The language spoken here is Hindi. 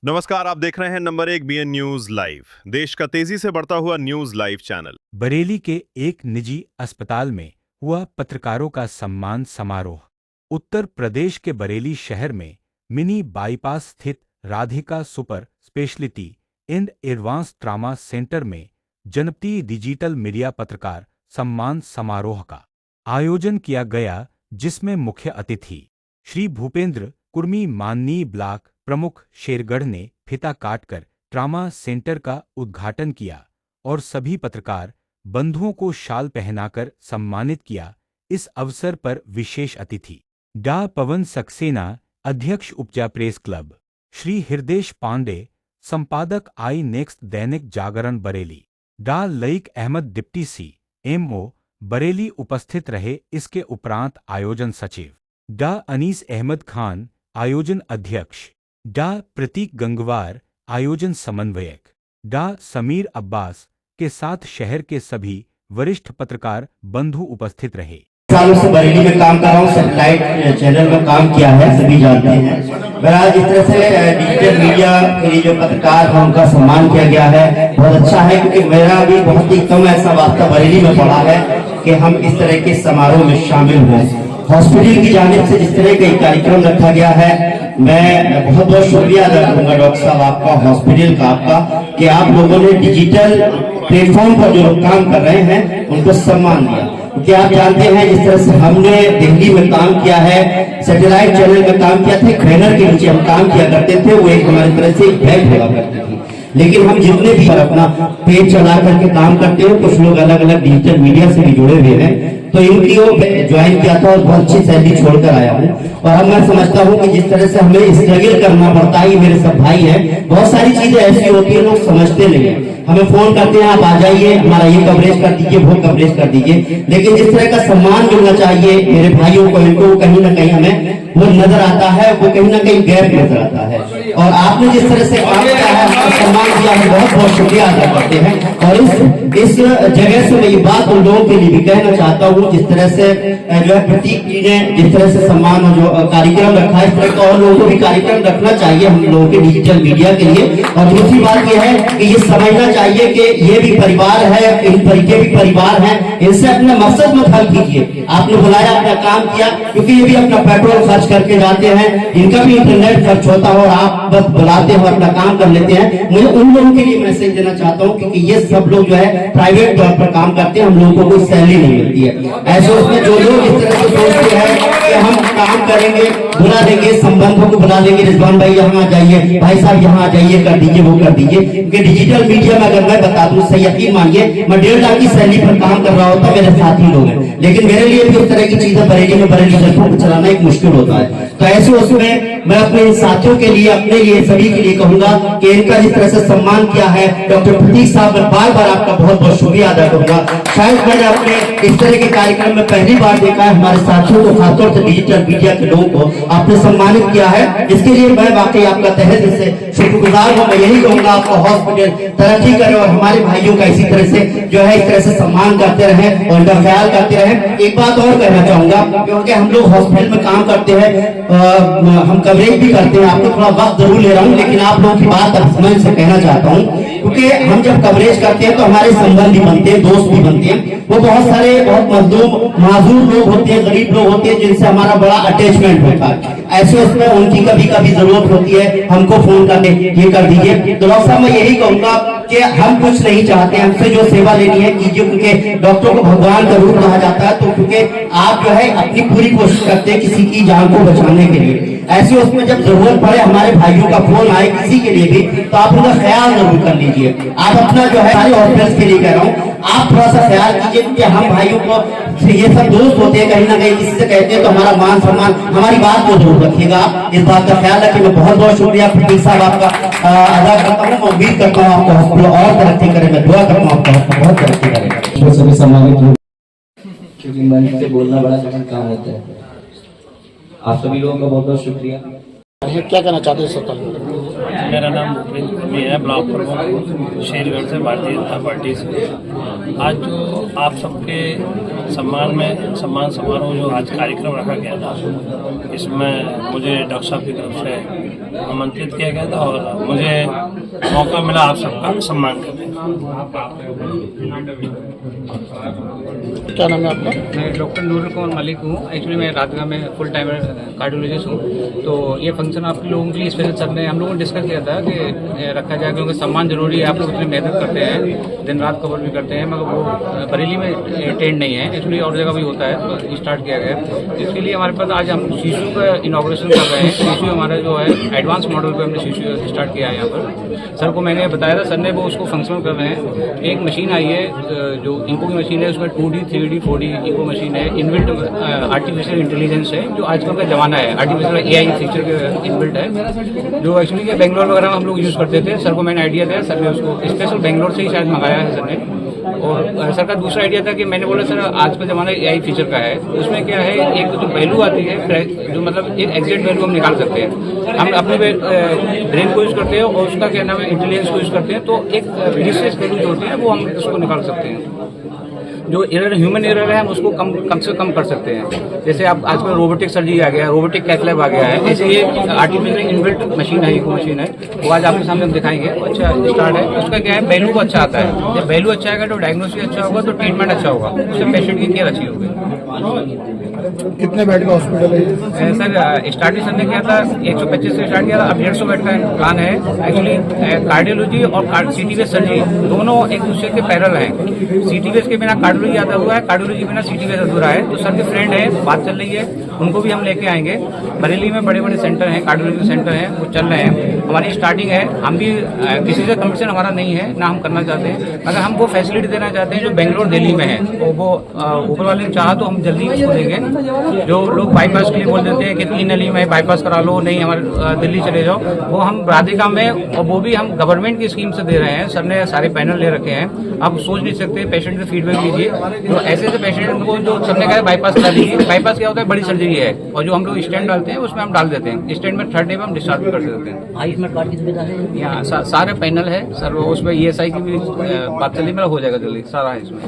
नमस्कार, आप देख रहे हैं नंबर 1 बीएन न्यूज लाइव, देश का तेजी से बढ़ता हुआ न्यूज लाइव चैनल। बरेली के एक निजी अस्पताल में हुआ पत्रकारों का सम्मान समारोह। उत्तर प्रदेश के बरेली शहर में मिनी बाईपास स्थित Radhika super speciality and advance trauma centre में जनप्रिय डिजिटल मीडिया पत्रकार सम्मान समारोह का आयोजन किया गया, जिसमें मुख्य अतिथि श्री भूपेंद्र कुर्मी माननीय ब्लॉक प्रमुख शेरगढ़ ने फीता काटकर ट्रामा सेंटर का उद्घाटन किया और सभी पत्रकार बंधुओं को शाल पहनाकर सम्मानित किया। इस अवसर पर विशेष अतिथि डा पवन सक्सेना, अध्यक्ष उपजा प्रेस क्लब, श्री हृदेश पांडे, संपादक आई नेक्स्ट दैनिक जागरण बरेली, डा लईक अहमद डिप्टी CMO बरेली उपस्थित रहे। इसके उपरांत आयोजन सचिव डा अनीस अहमद खान, आयोजन अध्यक्ष डा प्रतीक गंगवार, आयोजन समन्वयक डा समीर अब्बास के साथ शहर के सभी वरिष्ठ पत्रकार बंधु उपस्थित रहे। सालों से बरेली में काम कर रहा हूँ, सैटेलाइट चैनल में काम किया है, सभी जानते हैं। बहरहाल इस तरह से डिजिटल मीडिया के लिए जो पत्रकार हैं उनका सम्मान किया गया है, बहुत अच्छा है, क्योंकि मेरा भी बहुत ही कम ऐसा वास्ता बरेली में पड़ा है कि हम इस तरह के समारोह में शामिल हुए। हॉस्पिटल की जानिब से जिस तरह का कार्यक्रम रखा गया है, मैं बहुत बहुत शुक्रिया अदा करूंगा डॉक्टर साहब आपका, हॉस्पिटल का आपका, कि आप लोगों ने डिजिटल प्लेटफॉर्म पर जो काम कर रहे हैं उनको सम्मान दिया। क्योंकि आप जानते हैं जिस तरह से हमने दिल्ली में काम किया है, सैटेलाइट चैनल में काम किया था, बैनर के नीचे हम काम किया करते थे, वो एक हमारी तरह से बैग हुआ करती थी। लेकिन हम जितने भी अपना पेज चला करके काम करते हैं, कुछ लोग अलग अलग डिजिटल मीडिया से भी जुड़े हुए हैं, तो इनकी ज्वाइन किया था और बहुत अच्छी सैलरी छोड़कर आया हूँ। और अब मैं समझता हूँ कि जिस तरह से हमें स्ट्रगल करना पड़ता है, मेरे सब भाई हैं, बहुत सारी चीजें ऐसी होती है लोग समझते नहीं है। हमें फोन करते हैं, आप आ जाइए, हमारा ये कवरेज कर दीजिए, वो कवरेज कर दीजिए, लेकिन जिस तरह का सम्मान मिलना चाहिए मेरे भाइयों को, इनको कहीं ना कहीं हमें वो नजर आता है, वो कहीं ना कहीं गैप नजर आता है। और आपने जिस तरह से काम किया है, सम्मान दिया है, बहुत बहुत शुक्रिया अदा करते हैं। और इस जगह से मैं ये बात उन लोगों के लिए भी कहना चाहता हूँ, जिस तरह से जो है प्रतीक जी ने जिस तरह से सम्मान और जो कार्यक्रम रखा है, इस तरह का और लोगों को भी कार्यक्रम रखना चाहिए हम लोगों के डिजिटल मीडिया के लिए। और दूसरी बात यह है कि ये समझना चाहिए कि ये भी परिवार है, इन के भी परिवार हैं, इनसे अपने मकसद मत हल कीजिए। आपने बुलाया, अपना काम किया, क्योंकि ये भी अपना पेट्रोल खर्च करके जाते हैं, इनका भी इंटरनेट खर्च होता है, और आप बस बुलाते हो, अपना काम कर लेते हैं। मुझे उन लोगों के लिए मैसेज देना चाहता हूँ, क्योंकि ये सब लोग जो है प्राइवेट तौर पर काम करते हैं, हम लोगों को कोई सैलरी नहीं मिलती है। ऐसे उसमें जो लोग इस तरह से सोचते हैं कि हम काम करेंगे, बुला देंगे, संबंधों को बुला लेंगे, रिजवान भाई यहाँ आ जाइए, भाई साहब यहाँ आ जाइए, कर दीजिए, वो कर दीजिए, क्योंकि डिजिटल मीडिया में अगर मैं बता दूं, सही यकीन मानिए, मैं 1.5 लाख की सैलरी पर काम कर रहा होता, मेरे साथी लोग हैं, लेकिन मेरे लिए भी उस तरह की चीजें बरेली जल्पों को चलाना एक मुश्किल होता है। तो ऐसे उसमें मैं अपने साथियों के लिए, अपने लिए, सभी के लिए कहूंगा कि इनका जिस तरह से सम्मान किया है डॉक्टर प्रतीक साहब, मैं बार बार आपका बहुत बहुत शुक्रिया अदा करूंगा। शायद मैंने अपने इस तरह के कार्यक्रम में पहली बार देखा है हमारे साथियों को, खासतौर से डिजिटल मीडिया के लोगों को आपने सम्मानित किया है, इसके लिए मैं वाकई आपका तहे दिल से शुक्रगुजार हूँ। मैं यही कहूंगा आपका हॉस्पिटल तरक्की करे और हमारे भाइयों का इसी तरह से जो है इस तरह से सम्मान करते रहे और इनका ख्याल करते रहे। एक बात और कहना चाहूंगा, क्योंकि हम लोग हॉस्पिटल में काम करते हैं, हम कवरेज भी करते हैं, आपको थोड़ा वक्त जरूर ले रहा हूँ, लेकिन आप लोगों की बात अब समझ से कहना चाहता हूँ, क्योंकि हम जब कवरेज करते हैं तो हमारे संबंधी बनते हैं, दोस्त भी बनते हैं, वो बहुत सारे बहुत माजूर लोग होते हैं, गरीब लोग होते हैं, जिनसे हमारा बड़ा अटैचमेंट होता है। ऐसे उसमें उनकी कभी कभी जरूरत होती है, हमको फोन करके ये कर दीजिए। तो डॉक्टर साहब मैं यही कहूंगा कि हम कुछ नहीं चाहते, हमसे जो सेवा लेनी है कीजिए, क्योंकि डॉक्टर को भगवान का रूप कहा जाता है, तो क्योंकि आप जो है अपनी पूरी कोशिश करते हैं किसी की जान को बचाने के लिए। ऐसे उसमें जब जरूरत पड़े, हमारे भाइयों का फोन आए किसी के लिए भी, तो आप उनका ख्याल जरूर कर लीजिए। आप अपना जो है सारे हॉस्पिटल के लिए कह रहा हूँ, आप थोड़ा सा ख्याल कीजिए, क्योंकि हम भाइयों को ये सब दोस्त होते हैं, कहीं ना कहीं किसी से कहते हैं तो हमारा मान सम्मान, हमारी बात को जरूर रखिएगा, इस बात का ख्याल रखिए। मैं बहुत बहुत शुक्रिया प्रतीक साहब आपका अदा करता हूँ। मैं उम्मीद करता हूँ आपका हॉस्पिटल और तरक्की करे, मैं दुआ करता हूँ आपका हॉस्पिटल बहुत तरक्की करे। सभी सम्मानित, क्योंकि मन से बोलना बड़ा कठिन काम होता है। आप सभी लोगों का बहुत बहुत शुक्रिया। क्या कहना चाहते हैं? मेरा नाम भूपेंद्र कुमार है, ब्लॉक प्रमुख शेरगढ़ से, भारतीय जनता पार्टी से। आज जो आप सबके सम्मान समारोह जो आज कार्यक्रम रखा गया था, इसमें मुझे डॉक्टर साहब की तरफ से आमंत्रित किया गया था और मुझे मौका मिला आप सबका सम्मान करने का। क्या नाम है आपका? मैं डॉक्टर नूरुल कुमार मलिक हूँ। एक्चुअली मैं रातगा में फुल टाइम कार्डियोलॉजिस्ट हूँ। तो ये फंक्शन आप लोगों के लिए स्पेशल चल रहे हैं। हम लोगों ने डिस्कस किया था कि रखा जाए, क्योंकि सम्मान जरूरी है। आप लोग इतनी मेहनत करते हैं, दिन रात कवर भी करते हैं, मगर वो बरेली में ट्रेंड नहीं है। एक्चुअली और जगह भी होता है, तो स्टार्ट किया गया है। इसके लिए हमारे पास आज हम शीशु का इनॉग्रेशन कर रहे हैं। शीशु हमारा जो है एडवांस मॉडल पर हमने शीशु स्टार्ट किया है यहाँ पर। सर को मैंने बताया था, सर ने वो उसको फंक्शनल कर रहे हैं। एक मशीन आई है जो इनको की मशीन है, उसमें 2D 3D 4D echo machine है। इनबिल्ट आर्टिफिशियल इंटेलिजेंस है, जो आजकल का जमाना है। आर्टिफिशियल AI फीचर के इनबिल्ट है, जो एक्चुअली के बेंगलोर वगैरह में हम लोग यूज़ करते थे। सर को मैंने आइडिया दिया, सर ने उसको स्पेशल बेंगलोर से ही शायद मंगाया है सर ने। और सर का दूसरा आइडिया था कि मैंने बोला सर आज का ज़माना AI फीचर का है, उसमें क्या है, एक जो वैल्यू आती है, जो मतलब एक एग्जैक्ट वैल्यू हम निकाल सकते हैं। हम अपने ब्रेन को यूज़ करते हैं और उसका क्या नाम है, इंटेलिजेंस को यूज़ करते हैं, तो एक विशेष वैल्यू जो होती है वो हम उसको निकाल सकते हैं। जो एरर ह्यूमन एरर है, हम उसको कम से कम कर सकते हैं। जैसे आप आजकल रोबोटिक सर्जरी आ गया है, रोबोटिक कैथ लैब आ गया है। ऐसे ये आर्टिफिशियल इनबिल्ट मशीन है, इको मशीन है, वो आज आपके सामने हम दिखाएंगे। अच्छा स्टार्ट है, उसका क्या है, वैल्यू को अच्छा आता है। जब वैल्यू अच्छा आएगा तो डायग्नोसिस अच्छा होगा, तो ट्रीटमेंट अच्छा होगा, उससे पेशेंट की केयर अच्छी होगी। कितने बेड का हॉस्पिटल है ये? सर स्टार्टिंग सर ने किया था 125 से स्टार्ट किया था, अब 150 बेड का प्लान है। एक्चुअली कार्डियोलॉजी और CTVS सर्जरी दोनों एक दूसरे के पैरेलल हैं। CTVS के बिना कार्डियोलॉजी आता हुआ है, कार्डियोलॉजी के बिना CTVS अधूरा है। तो सर के फ्रेंड है, बात चल रही है, उनको भी हम लेके आएंगे। बरेली में बड़े बड़े सेंटर हैं, कार्डियोलॉजी सेंटर हैं, वो चल रहे हैं। हमारी स्टार्टिंग है, हम भी किसी से कंपटीशन हमारा नहीं है, ना हम करना चाहते हैं, मगर हम वो फैसिलिटी देना चाहते हैं जो बेंगलोर दिल्ली में है। वो ऊपर वाले ने चाहा तो हम जल्दी उसको देंगे। जो लोग बाईपास के लिए बोल देते हैं कि 3 नली में बाईपास करा लो, नहीं हमारे दिल्ली चले जाओ, वो हम राधिका में, और वो भी हम गवर्नमेंट की स्कीम से दे रहे हैं। सर ने सारे पैनल ले रखे हैं। आप सोच नहीं सकते, पेशेंट से फीडबैक लीजिए। जो ऐसे पेशेंट को जो सर ने कहा बाईपास करा लीजिए। बाईपास क्या होता है, बड़ी सर्जरी है, और जो हम लोग स्टेंट डालते हैं उसमें हम डाल देते हैं। स्टेंट में 3rd डे में हम डिस्चार्ज भी कर देते हैं। आयुष्मान कार्ड की सुविधा है यहाँ सारे पैनल है सर, उसमें ESI की भी बात चली, मेरा हो जाएगा जल्दी, सारा है इसमें।